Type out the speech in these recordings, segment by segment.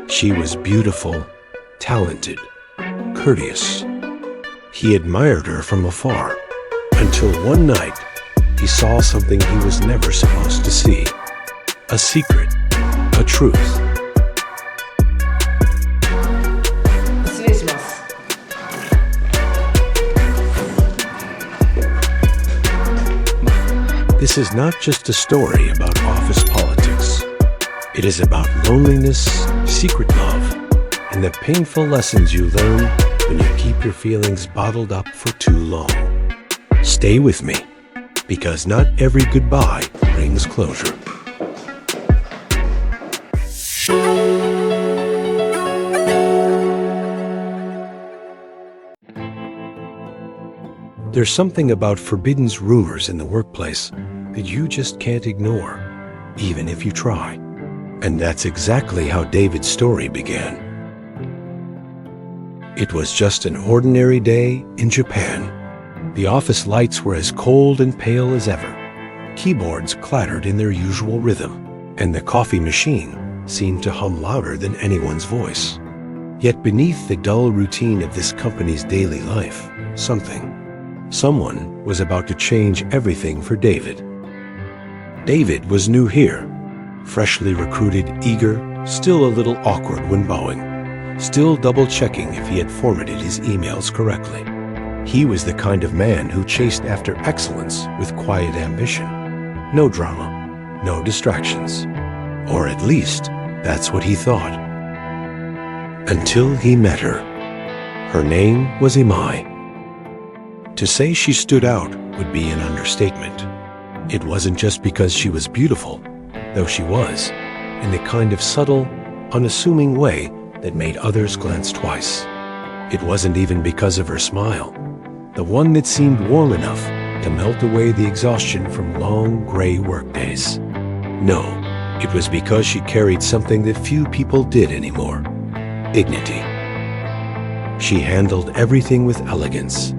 She was beautiful, talented, courteous. He admired her from afar, until one night he saw something he was never supposed to see. A secret, a truth. This is not just a story about office politics. It is about loneliness, secret love, and the painful lessons you learn when you keep your feelings bottled up for too long. Stay with me, because not every goodbye brings closure. There's something about forbidden rumors in the workplace that you just can't ignore, even if you try. And that's exactly how David's story began. It was just an ordinary day in Japan. The office lights were as cold and pale as ever. Keyboards clattered in their usual rhythm, and the coffee machine seemed to hum louder than anyone's voice. Yet beneath the dull routine of this company's daily life, someone was about to change everything for David. David was new here, freshly recruited, eager, still a little awkward when bowing, still double-checking if he had formatted his emails correctly. He was the kind of man who chased after excellence with quiet ambition. No drama, no distractions. Or at least, that's what he thought. Until he met her. Her name was Imai. To say she stood out would be an understatement. It wasn't just because she was beautiful, though she was, in the kind of subtle, unassuming way that made others glance twice. It wasn't even because of her smile, the one that seemed warm enough to melt away the exhaustion from long, gray workdays. No, it was because she carried something that few people did anymore: dignity. She handled everything with elegance.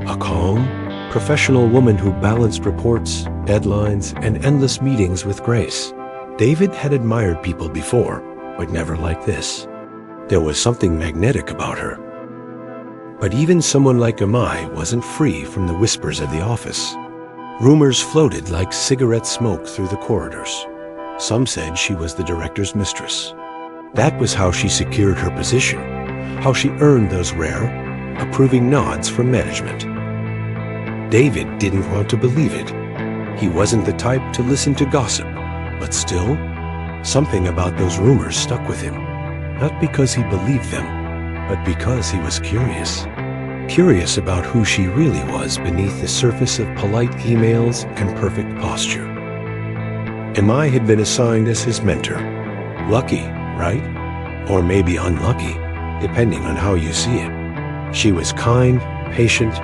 A calm, professional woman who balanced reports, deadlines, and endless meetings with grace. David had admired people before, but never like this. There was something magnetic about her. But even someone like Imai wasn't free from the whispers of the office. Rumors floated like cigarette smoke through the corridors. Some said she was the director's mistress. That was how she secured her position, how she earned those rare, approving nods from management. David didn't want to believe it. He wasn't the type to listen to gossip, but still, something about those rumors stuck with him. Not because he believed them, but because he was curious. Curious about who she really was beneath the surface of polite emails and perfect posture. Imai had been assigned as his mentor. Lucky, right? Or maybe unlucky, depending on how you see it. She was kind, patient,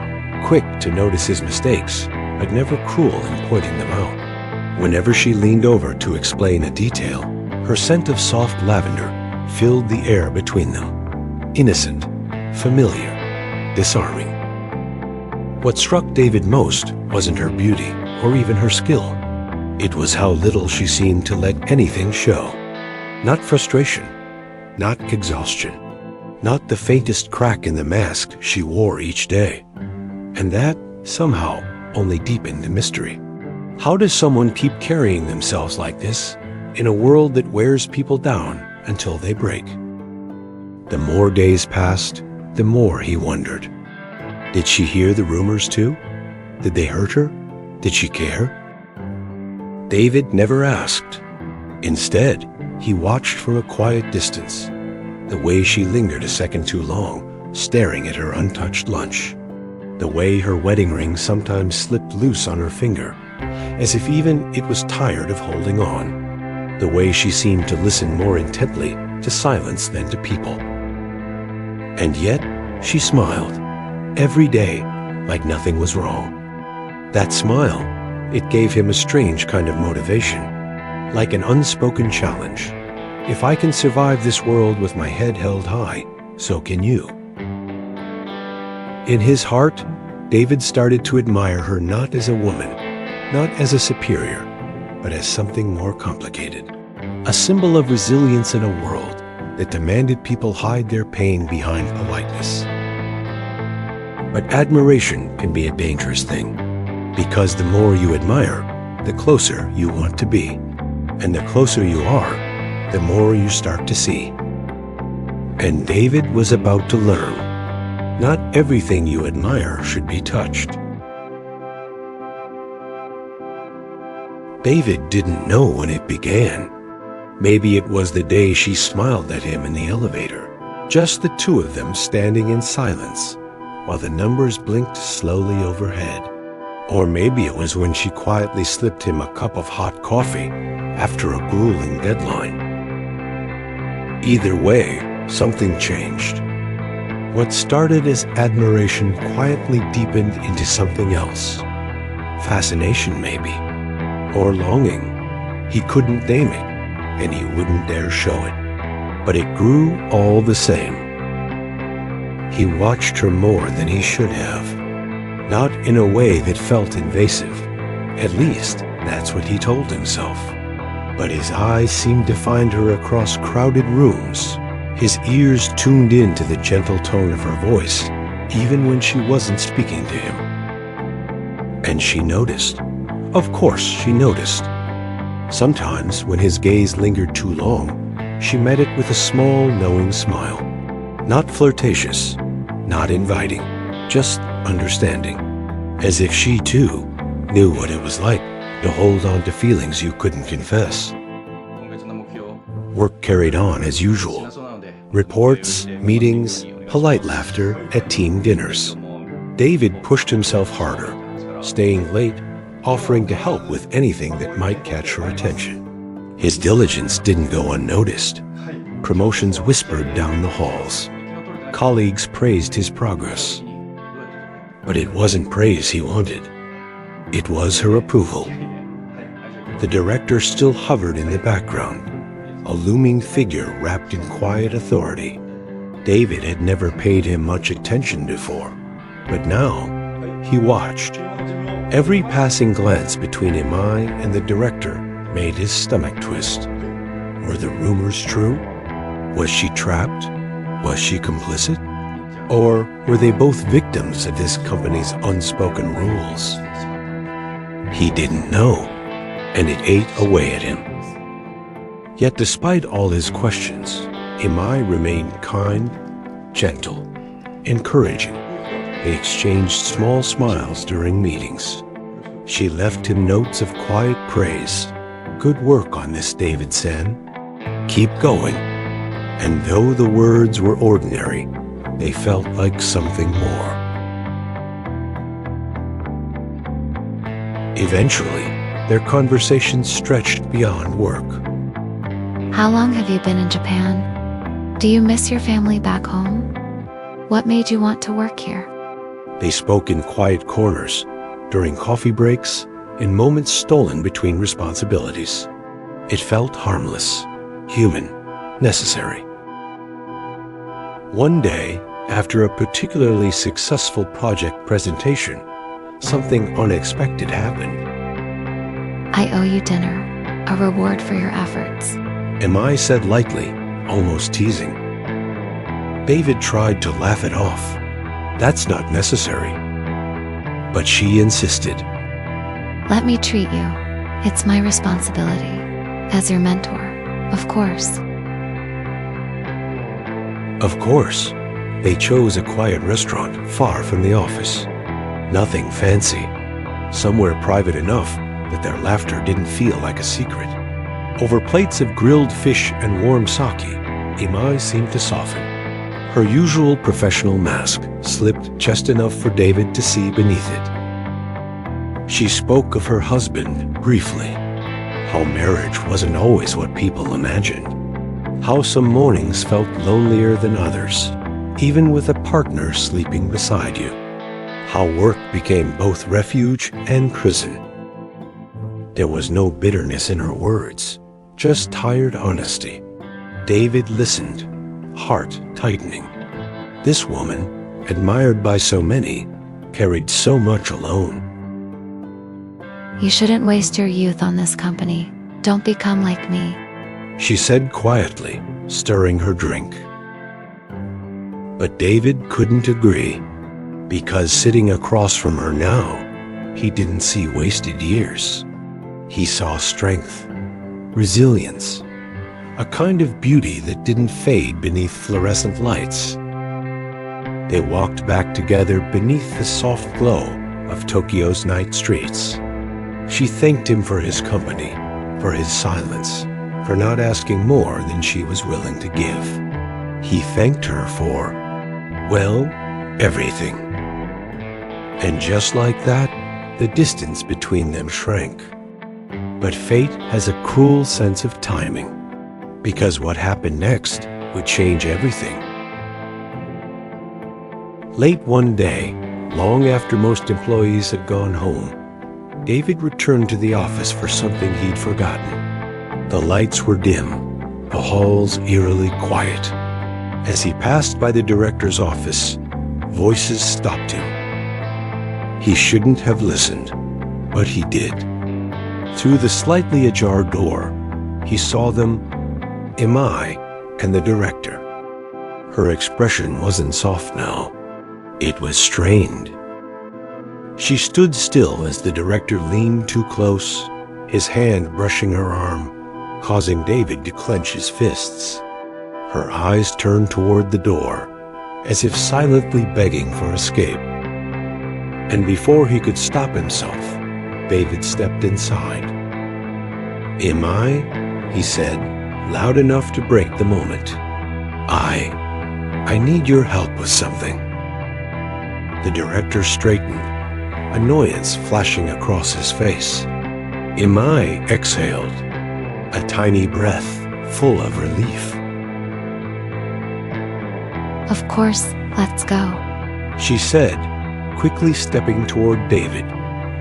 quick to notice his mistakes, but never cruel in pointing them out. Whenever she leaned over to explain a detail, her scent of soft lavender filled the air between them. Innocent, familiar, disarming. What struck David most wasn't her beauty or even her skill. It was how little she seemed to let anything show. Not frustration, not exhaustion, not the faintest crack in the mask she wore each day. And that, somehow, only deepened the mystery. How does someone keep carrying themselves like this in a world that wears people down until they break? The more days passed, the more he wondered. Did she hear the rumors too? Did they hurt her? Did she care? David never asked. Instead, he watched from a quiet distance, the way she lingered a second too long, staring at her untouched lunch. The way her wedding ring sometimes slipped loose on her finger, as if even it was tired of holding on. The way she seemed to listen more intently to silence than to people. And yet, she smiled, every day, like nothing was wrong. That smile, it gave him a strange kind of motivation, like an unspoken challenge. If I can survive this world with my head held high, so can you. In his heart, David started to admire her not as a woman, not as a superior, but as something more complicated. A symbol of resilience in a world that demanded people hide their pain behind politeness. But admiration can be a dangerous thing, because the more you admire, the closer you want to be. And the closer you are, the more you start to see. And David was about to learn. Not everything you admire should be touched. David didn't know when it began. Maybe it was the day she smiled at him in the elevator, just the two of them standing in silence, while the numbers blinked slowly overhead. Or maybe it was when she quietly slipped him a cup of hot coffee after a grueling deadline. Either way, something changed. What started as admiration quietly deepened into something else. Fascination, maybe. Or longing. He couldn't name it, and he wouldn't dare show it. But it grew all the same. He watched her more than he should have. Not in a way that felt invasive. At least, that's what he told himself. But his eyes seemed to find her across crowded rooms. His ears tuned in to the gentle tone of her voice, even when she wasn't speaking to him. And she noticed. Of course, she noticed. Sometimes, when his gaze lingered too long, she met it with a small, knowing smile. Not flirtatious, not inviting, just understanding. As if she, too, knew what it was like to hold on to feelings you couldn't confess. Work carried on as usual. Reports, meetings, polite laughter at team dinners. David pushed himself harder, staying late, offering to help with anything that might catch her attention. His diligence didn't go unnoticed. Promotions whispered down the halls. Colleagues praised his progress. But it wasn't praise he wanted. It was her approval. The director still hovered in the background, a looming figure wrapped in quiet authority. David had never paid him much attention before, but now he watched. Every passing glance between Imai and the director made his stomach twist. Were the rumors true? Was she trapped? Was she complicit? Or were they both victims of this company's unspoken rules? He didn't know, and it ate away at him. Yet despite all his questions, Imai remained kind, gentle, encouraging. They exchanged small smiles during meetings. She left him notes of quiet praise. Good work on this, David-san. Keep going. And though the words were ordinary, they felt like something more. Eventually, their conversation stretched beyond work. How long have you been in Japan? Do you miss your family back home? What made you want to work here? They spoke in quiet corners, during coffee breaks, in moments stolen between responsibilities. It felt harmless, human, necessary. One day, after a particularly successful project presentation, something unexpected happened. I owe you dinner, a reward for your efforts. Imai said lightly, almost teasing. David tried to laugh it off. That's not necessary. But she insisted. Let me treat you. It's my responsibility. As your mentor, of course. Of course. They chose a quiet restaurant far from the office. Nothing fancy. Somewhere private enough that their laughter didn't feel like a secret. Over plates of grilled fish and warm sake, Imai seemed to soften. Her usual professional mask slipped just enough for David to see beneath it. She spoke of her husband briefly. How marriage wasn't always what people imagined. How some mornings felt lonelier than others, even with a partner sleeping beside you. How work became both refuge and prison. There was no bitterness in her words, just tired honesty. David listened, heart tightening. This woman, admired by so many, carried so much alone. You shouldn't waste your youth on this company. Don't become like me. She said quietly, stirring her drink. But David couldn't agree, because sitting across from her now, he didn't see wasted years. He saw strength, resilience, a kind of beauty that didn't fade beneath fluorescent lights. They walked back together beneath the soft glow of Tokyo's night streets. She thanked him for his company, for his silence, for not asking more than she was willing to give. He thanked her for, well, everything. And just like that, the distance between them shrank. But fate has a cruel sense of timing, because what happened next would change everything. Late one day, long after most employees had gone home, David returned to the office for something he'd forgotten. The lights were dim, the halls eerily quiet. As he passed by the director's office, voices stopped him. He shouldn't have listened, but he did. Through the slightly ajar door, he saw them, Imai and the director. Her expression wasn't soft now. It was strained. She stood still as the director leaned too close, his hand brushing her arm, causing David to clench his fists. Her eyes turned toward the door, as if silently begging for escape. And before he could stop himself, David stepped inside. Imai, he said, loud enough to break the moment. I need your help with something. The director straightened, annoyance flashing across his face. Imai exhaled, a tiny breath full of relief. Of course, let's go. She said, quickly stepping toward David,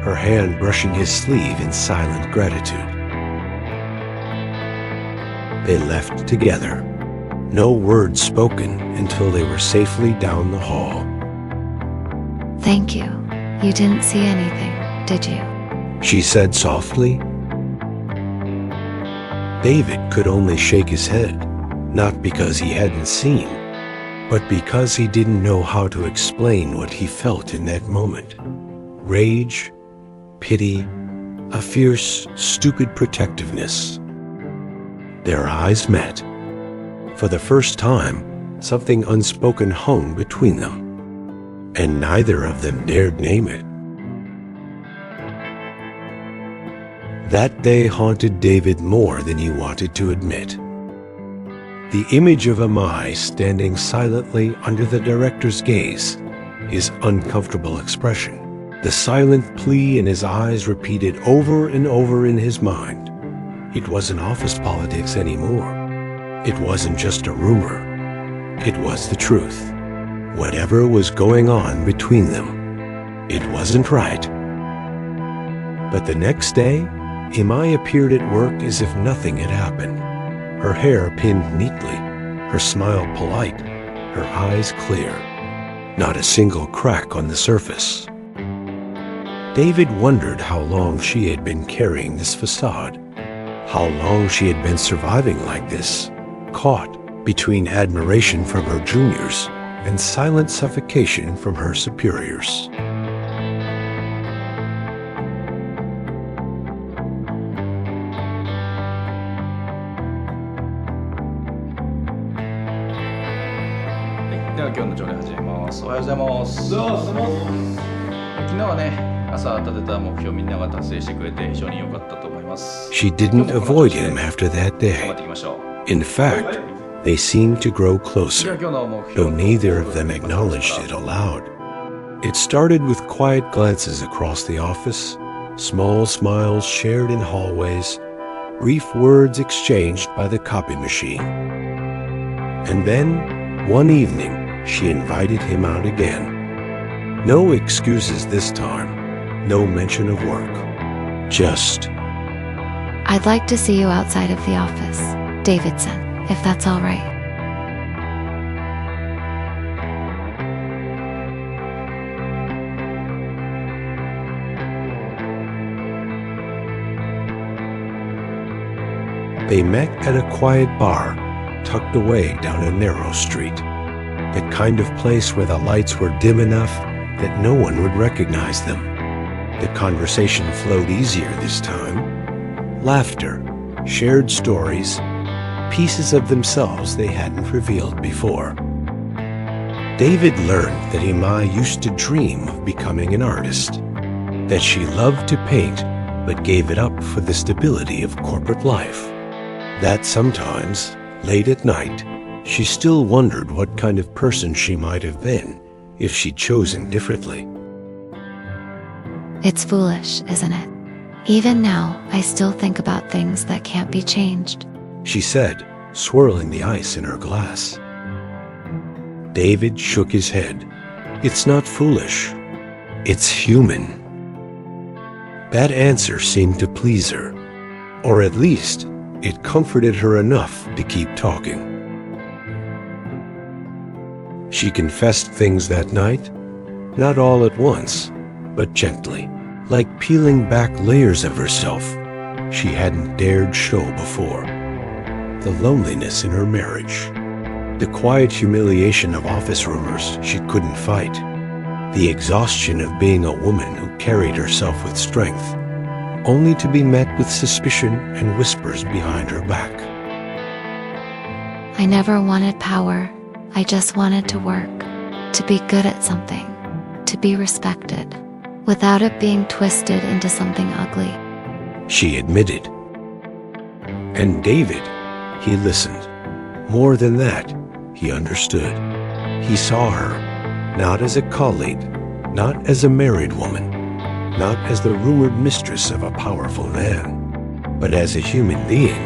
her hand brushing his sleeve in silent gratitude. They left together, no words spoken until they were safely down the hall. Thank you. You didn't see anything, did you? She said softly. David could only shake his head, not because he hadn't seen, but because he didn't know how to explain what he felt in that moment. Rage, pity, a fierce, stupid protectiveness. Their eyes met. For the first time, something unspoken hung between them, and neither of them dared name it. That day haunted David more than he wanted to admit. The image of Imai standing silently under the director's gaze, his uncomfortable expression, the silent plea in his eyes repeated over and over in his mind. It wasn't office politics anymore. It wasn't just a rumor. It was the truth. Whatever was going on between them, it wasn't right. But the next day, Imai appeared at work as if nothing had happened. Her hair pinned neatly, her smile polite, her eyes clear. Not a single crack on the surface. David wondered how long she had been carrying this facade, how long she had been surviving like this, caught between admiration from her juniors and silent suffocation from her superiors.今日の朝礼始めます。おはようございます。昨日はね、朝立てた目標みんなが達成してくれて非常に良かったと思います。 She didn't avoid him after that day. In fact, they seemed to grow closer, though neither of them acknowledged it aloud. It started with quiet glances across the office, small smiles shared in hallways, brief words exchanged by the copy machine. And then, one evening, she invited him out again. No excuses this time, no mention of work. Just, I'd like to see you outside of the office, David said, if that's all right. They met at a quiet bar, tucked away down a narrow street. The kind of place where the lights were dim enough that no one would recognize them. The conversation flowed easier this time. Laughter, shared stories, pieces of themselves they hadn't revealed before. David learned that Imai used to dream of becoming an artist, that she loved to paint but gave it up for the stability of corporate life, that sometimes, late at night, she still wondered what kind of person she might have been if she'd chosen differently. It's foolish, isn't it? Even now, I still think about things that can't be changed, she said, swirling the ice in her glass. David shook his head. It's not foolish. It's human. That answer seemed to please her, or at least it comforted her enough to keep talking. She confessed things that night, not all at once, but gently, like peeling back layers of herself she hadn't dared show before. The loneliness in her marriage, the quiet humiliation of office rumors she couldn't fight, the exhaustion of being a woman who carried herself with strength, only to be met with suspicion and whispers behind her back. I never wanted power. I just wanted to work, to be good at something, to be respected, without it being twisted into something ugly, she admitted. And David, he listened. More than that, he understood. He saw her, not as a colleague, not as a married woman, not as the rumored mistress of a powerful man, but as a human being,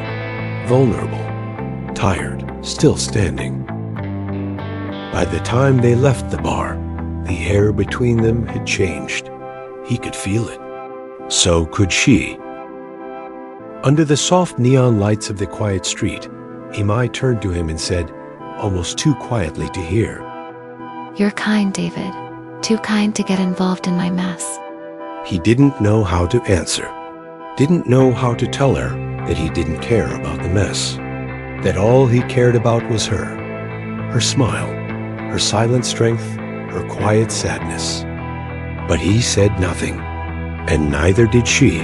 vulnerable, tired, still standing. By the time they left the bar, the air between them had changed. He could feel it. So could she. Under the soft neon lights of the quiet street, Imai turned to him and said, almost too quietly to hear, "You're kind, David. Too kind to get involved in my mess." He didn't know how to answer, didn't know how to tell her that he didn't care about the mess, that all he cared about was her smile, her silent strength, her quiet sadness. But he said nothing, and neither did she.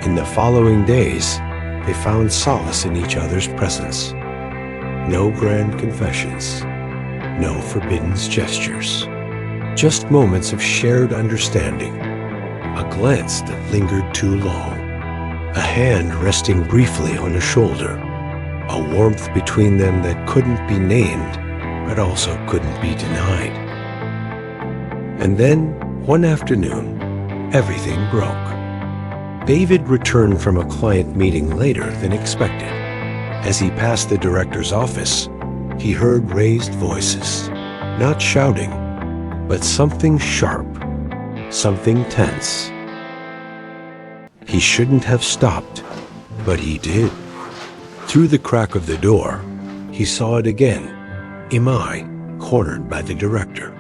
In the following days, they found solace in each other's presence. No grand confessions, no forbidden gestures, just moments of shared understanding, a glance that lingered too long, a hand resting briefly on a shoulder, a warmth between them that couldn't be named, but also couldn't be denied. And then, one afternoon, everything broke. David returned from a client meeting later than expected. As he passed the director's office, he heard raised voices, not shouting, but something sharp, something tense. He shouldn't have stopped, but he did. Through the crack of the door, he saw it again, Imai, cornered by the director.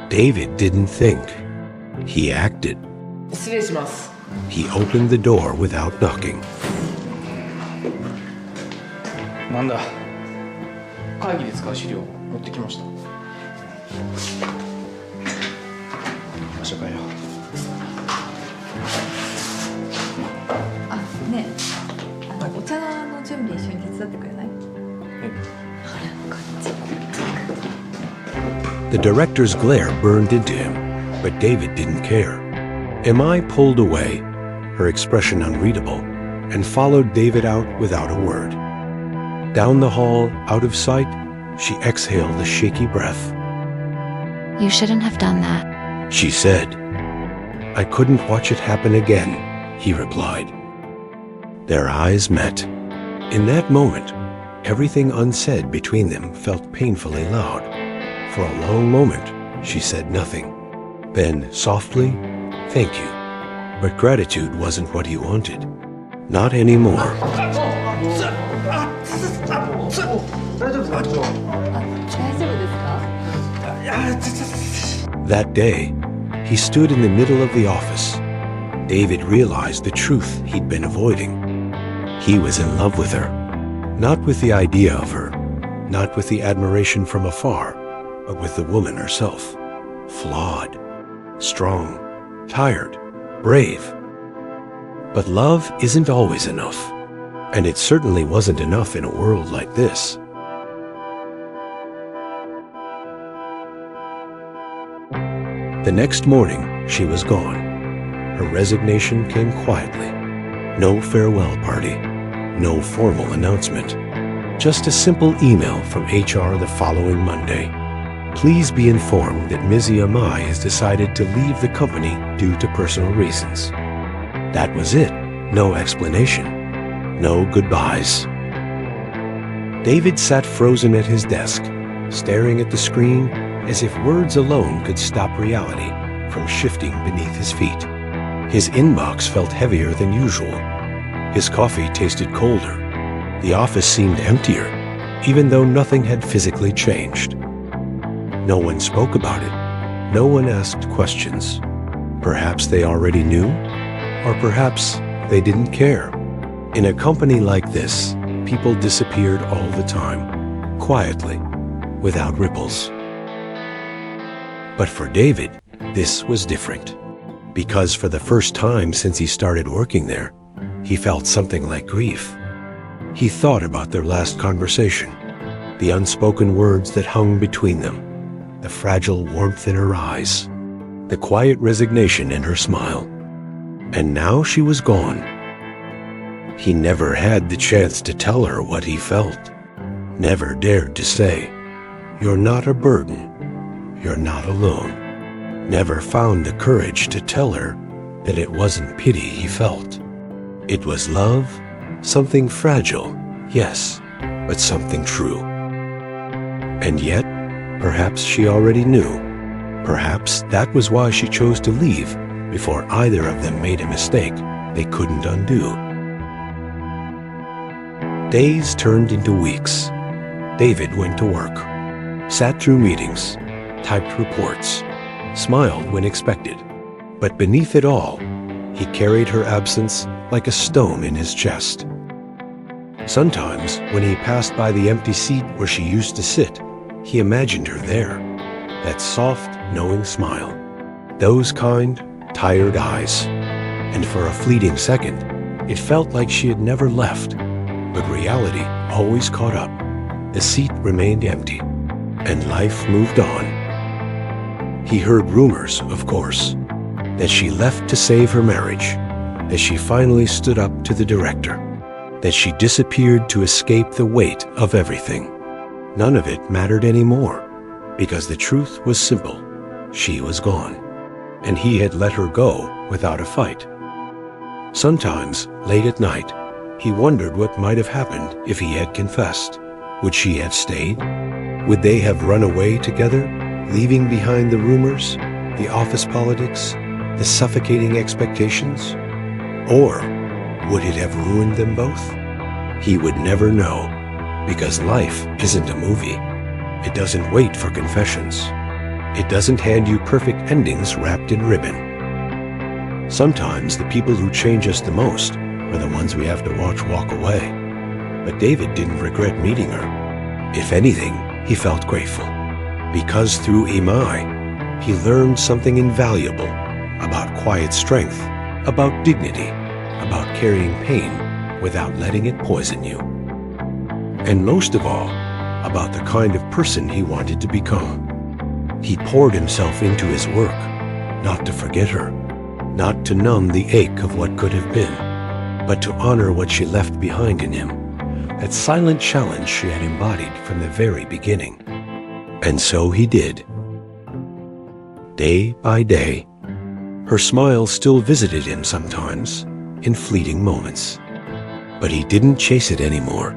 David didn't think. He acted. 失礼します。 He opened the door without knocking. なんだ。会議で使う資料持ってきました。場所かよ。あ、ねえ、お茶の準備一緒に手伝ってくれない？ The director's glare burned into him, but David didn't care. Imai pulled away, her expression unreadable, and followed David out without a word. Down the hall, out of sight, she exhaled a shaky breath. You shouldn't have done that, She said. I couldn't watch it happen again, he replied. Their eyes met. In that moment, everything unsaid between them felt painfully loud. For a long moment, she said nothing. Then, softly, thank you. But gratitude wasn't what he wanted. Not anymore. あ、大丈夫ですか？ That day, he stood in the middle of the office. David realized the truth he'd been avoiding. He was in love with her. Not with the idea of her, not with the admiration from afar, but with the woman herself. Flawed, strong, tired, brave. But love isn't always enough, and it certainly wasn't enough in a world like this. The next morning, she was gone. Her resignation came quietly. No farewell party, no formal announcement. Just a simple email from HR the following Monday. Please be informed that Ms. Imai has decided to leave the company due to personal reasons. That was it. No explanation. No goodbyes. David sat frozen at his desk, staring at the screen as if words alone could stop reality from shifting beneath his feet. His inbox felt heavier than usual. His coffee tasted colder. The office seemed emptier, even though nothing had physically changed. No one spoke about it. No one asked questions. Perhaps they already knew, or perhaps they didn't care. In a company like this, people disappeared all the time, quietly, without ripples. But for David, this was different, because for the first time since he started working there, he felt something like grief. He thought about their last conversation, the unspoken words that hung between them, the fragile warmth in her eyes, the quiet resignation in her smile. And now she was gone. He never had the chance to tell her what he felt, never dared to say, "You're not a burden. You're not alone." Never found the courage to tell her that it wasn't pity he felt. It was love, something fragile, yes, but something true. And yet, perhaps she already knew. Perhaps that was why she chose to leave before either of them made a mistake they couldn't undo. Days turned into weeks. David went to work, sat through meetings, typed reports, smiled when expected. But beneath it all, he carried her absence like a stone in his chest. Sometimes, when he passed by the empty seat where she used to sit, he imagined her there, that soft, knowing smile, those kind, tired eyes. And for a fleeting second, it felt like she had never left. But reality always caught up. The seat remained empty, and life moved on. He heard rumors, of course, that she left to save her marriage, that she finally stood up to the director, that she disappeared to escape the weight of everything. None of it mattered anymore, because the truth was simple. She was gone, and he had let her go without a fight. Sometimes, late at night, he wondered what might have happened if he had confessed. Would she have stayed? Would they have run away together, leaving behind the rumors, the office politics, the suffocating expectations? Or would it have ruined them both? He would never know, because life isn't a movie. It doesn't wait for confessions. It doesn't hand you perfect endings wrapped in ribbon. Sometimes the people who change us the most are the ones we have to watch walk away. But David didn't regret meeting her. If anything, he felt grateful, because through Imai, he learned something invaluable about quiet strength, about dignity, about carrying pain without letting it poison you. And most of all, about the kind of person he wanted to become. He poured himself into his work, not to forget her, not to numb the ache of what could have been, but to honor what she left behind in him, that silent challenge she had embodied from the very beginning. And so he did. Day by day, her smile still visited him sometimes, in fleeting moments. But he didn't chase it anymore.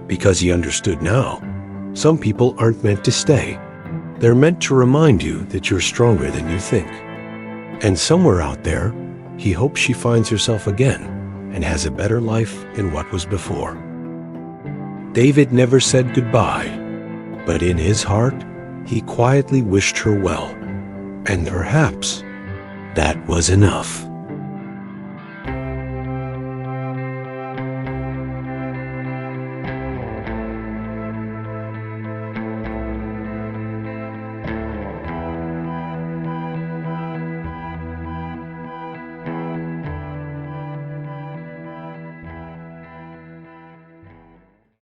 Because he understood now, some people aren't meant to stay. They're meant to remind you that you're stronger than you think. And somewhere out there, he hopes she finds herself again and has a better life than what was before. David never said goodbye, but in his heart, he quietly wished her well. And perhaps that was enough.